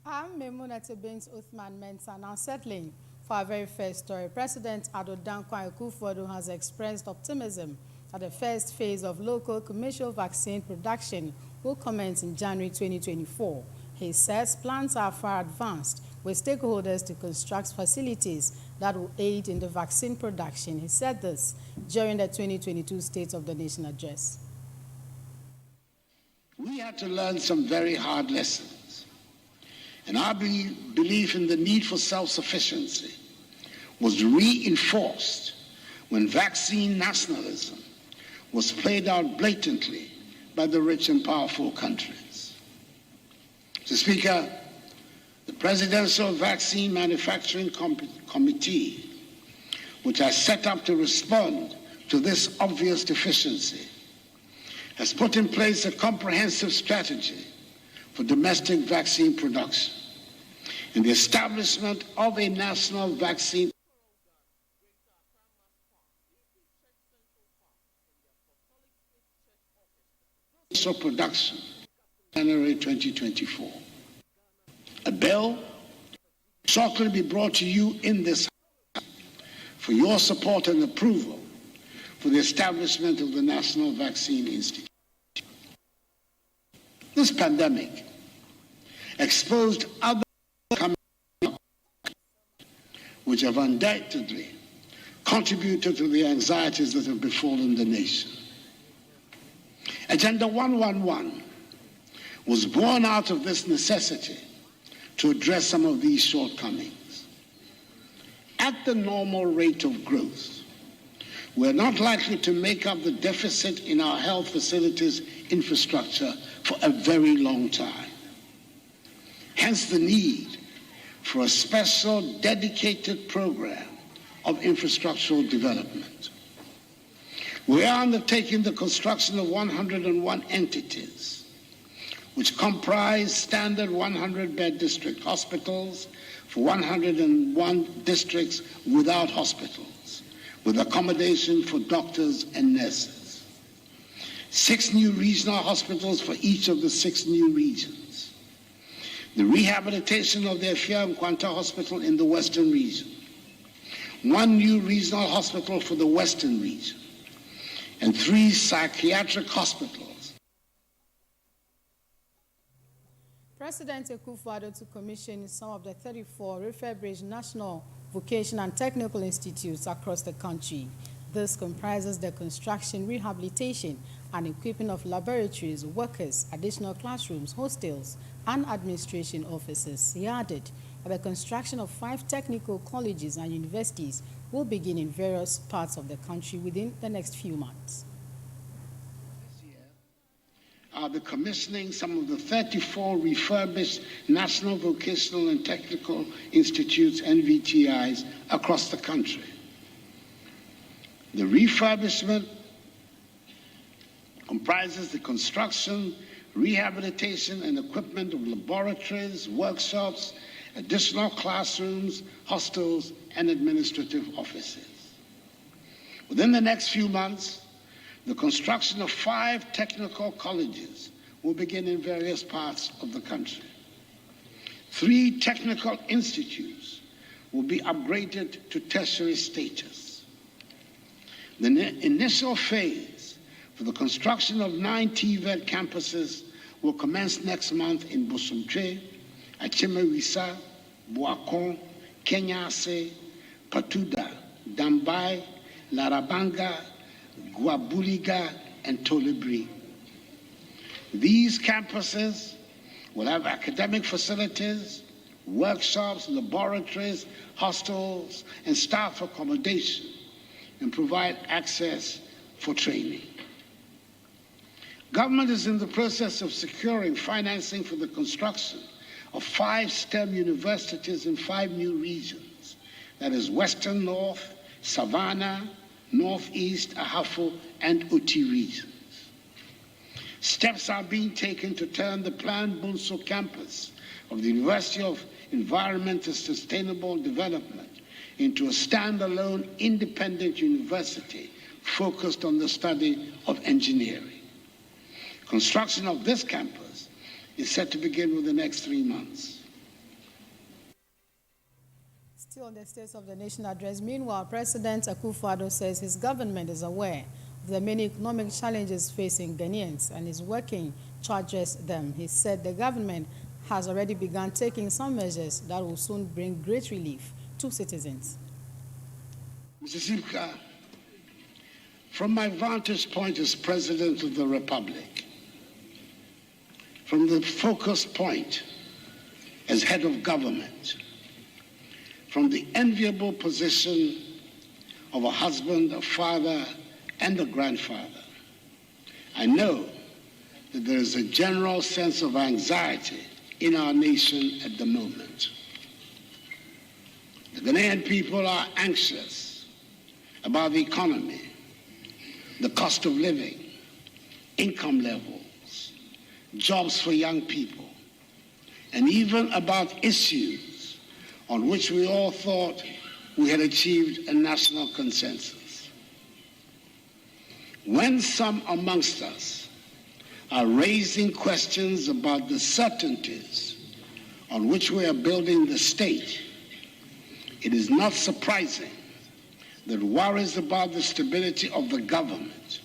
I'm Memunat Bint Uthman Mensah, now settling for our very first story. President Addos Akufo Addos has expressed optimism that the first phase of local commercial vaccine production will commence in January 2024. He says plans are far advanced with stakeholders to construct facilities that will aid in the vaccine production. He said this during the 2022 State of the Nation address. We had to learn some very hard lessons. And our belief in the need for self-sufficiency was reinforced when vaccine nationalism was played out blatantly by the rich and powerful countries. Mr. Speaker, the Presidential Vaccine Manufacturing Committee, which I set up to respond to this obvious deficiency, has put in place a comprehensive strategy for domestic vaccine production and the establishment of a national vaccine production in January 2024. A bill shortly be brought to you in this House for your support and approval for the establishment of the National Vaccine Institute. This pandemic exposed other which have undoubtedly contributed to the anxieties that have befallen the nation. Agenda 111 was born out of this necessity to address some of these shortcomings. At the normal rate of growth, we're not likely to make up the deficit in our health facilities infrastructure for a very long time. Hence the need for a special dedicated program of infrastructural development. We are undertaking the construction of 101 entities, which comprise standard 100-bed district hospitals for 101 districts without hospitals, with accommodation for doctors and nurses. 6 new regional hospitals for each of the 6 new regions. The rehabilitation of the Efia Nkwanta Hospital in the Western region. 1 new regional hospital for the Western region. And 3 psychiatric hospitals. President Akufo Addos to commission some of the 34 refurbished national vocational and technical institutes across the country. This comprises the construction, rehabilitation, and equipping of laboratories, workers, additional classrooms, hostels, and administration offices. He added that the construction of 5 technical colleges and universities will begin in various parts of the country within the next few months. This year, I'll be commissioning some of the 34 refurbished National Vocational and Technical Institutes, NVTIs, across the country. The refurbishment comprises the construction, rehabilitation, and equipment of laboratories, workshops, additional classrooms, hostels, and administrative offices. Within the next few months, the construction of 5 technical colleges will begin in various parts of the country. 3 technical institutes will be upgraded to tertiary status. The initial phase for the construction of 9 TVET campuses will commence next month in Bosomtwe, Achimewisa, Boakon, Kenyase, Patuda, Dambai, Larabanga, Guabuliga, and Tolibri. These campuses will have academic facilities, workshops, laboratories, hostels, and staff accommodation, and provide access for training. Government is in the process of securing financing for the construction of 5 STEM universities in 5 new regions, that is Western North, Savannah, Northeast, Ahafo, and Uti regions. Steps are being taken to turn the planned Bunso campus of the University of Environment and Sustainable Development into a standalone independent university focused on the study of engineering. Construction of this campus is set to begin within the next 3 months. Still on the State of the Nation address, meanwhile, President Akufo Addos says his government is aware of the many economic challenges facing Ghanaians and is working to address them. He said the government has already begun taking some measures that will soon bring great relief to citizens. Mr. Speaker, from my vantage point as President of the Republic, from the focus point as head of government, from the enviable position of a husband, a father, and a grandfather, I know that there is a general sense of anxiety in our nation at the moment. The Ghanaian people are anxious about the economy, the cost of living, income levels, jobs for young people, and even about issues on which we all thought we had achieved a national consensus. When some amongst us are raising questions about the certainties on which we are building the state, it is not surprising that worries about the stability of the government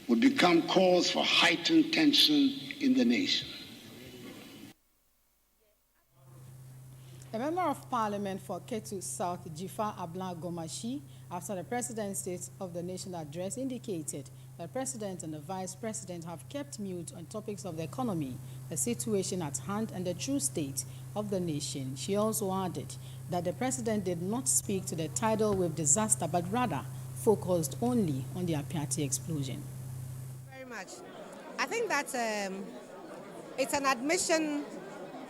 would become cause for heightened tension in the nation. The Member of Parliament for Ketu South, Jifa Abla Gomashi, after the President's State of the Nation address, indicated that the President and the Vice President have kept mute on topics of the economy, the situation at hand, and the true state of the nation. She also added that the President did not speak to the tidal wave disaster, but rather focused only on the Apiati explosion. Very much. I think that it's an admission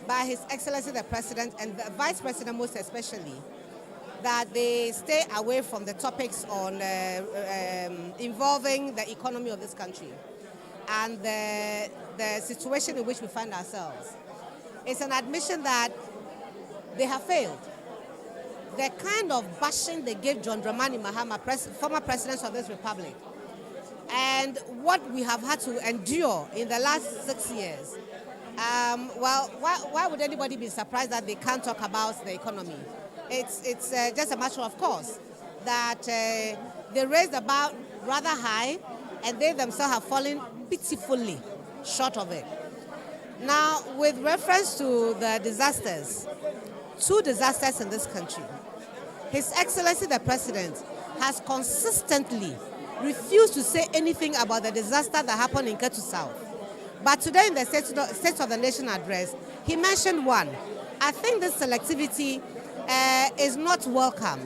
by His Excellency the President and the Vice President most especially, that they stay away from the topics on involving the economy of this country and the situation in which we find ourselves. It's an admission that they have failed. The kind of bashing they gave John Dramani Mahama, former president of this republic, and what we have had to endure in the last 6 years, well, why would anybody be surprised that they can't talk about the economy? It's just a matter of course that they raised the bar rather high and they themselves have fallen pitifully short of it. Now, with reference to the disasters, 2 disasters in this country, His Excellency the President has consistently refused to say anything about the disaster that happened in Ketu South. But today in the State of the Nation address, he mentioned one. I think this selectivity is not welcome.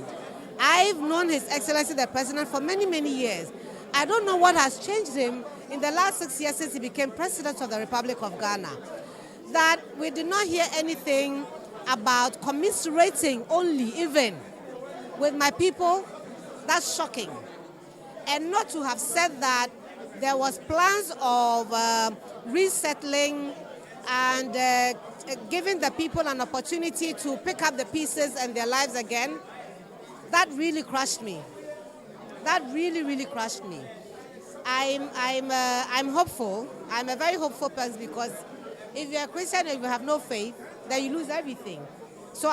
I've known His Excellency the President for many, many years. I don't know what has changed him in the last 6 years since he became President of the Republic of Ghana. That we did not hear anything about commiserating only even with my people. That's shocking. And not to have said that there was plans of resettling and giving the people an opportunity to pick up the pieces and their lives again. That really crushed me. That really, really crushed me. I'm hopeful. I'm a very hopeful person because if you're a Christian and you have no faith, then you lose everything. So